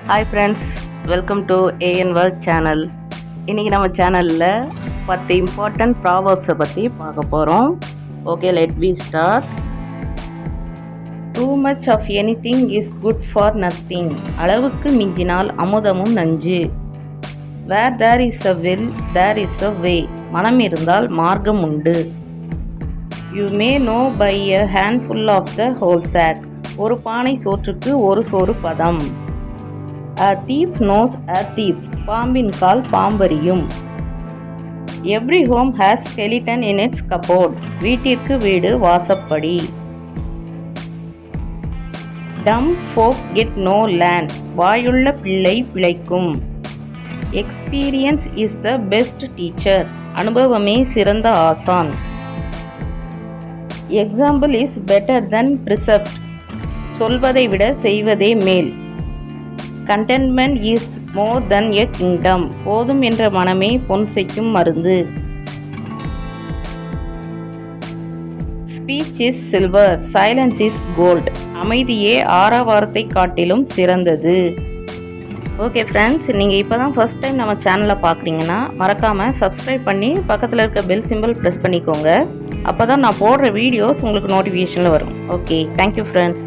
Hi friends, welcome to AN world channel. இன்றைக்கி நம்ம சேனலில் 10 இம்பார்ட்டன்ட் ப்ராவர்ப்ஸை பற்றி பார்க்க போகிறோம். Okay, let we start. Too much of anything is good for nothing. அளவுக்கு மிஞ்சினால் அமுதமும் நஞ்சு. Where there is a will there is a way. மனம் இருந்தால் மார்க்கம் உண்டு. You may know by a handful of the whole sack. ஒரு பானை சோற்றுக்கு ஒரு சோறு பதம். A thief knows a thief. பாம்பின் கால் பாம்பறியும். Every home has skeleton in its cupboard. வீட்டிற்கு வீடு வாசப்படி. Dumb folk get no land. வாயுள்ள பிள்ளை பிழைக்கும். Experience is the best teacher. அனுபவமே சிறந்த ஆசான். Example is better than precept. சொல்வதை விட செய்வதே மேல். Contentment is more than a kingdom. போதும் என்ற மனமே பொன் செய்யும் மருந்து. Speech is silver, silence is gold. அமைதியே ஆரவாரத்தை காட்டிலும் சிறந்தது. ஓகே ஃப்ரெண்ட்ஸ், நீங்கள் இப்போ தான் ஃபர்ஸ்ட் டைம் நம்ம சேனலை பார்க்குறீங்கன்னா மறக்காமல் சப்ஸ்கிரைப் பண்ணி பக்கத்தில் இருக்க பெல் சிம்பிள் ப்ரெஸ் பண்ணிக்கோங்க. அப்போ தான் நான் போடுற வீடியோஸ் உங்களுக்கு நோட்டிஃபிகேஷனில் வரும். Okay, thank you friends.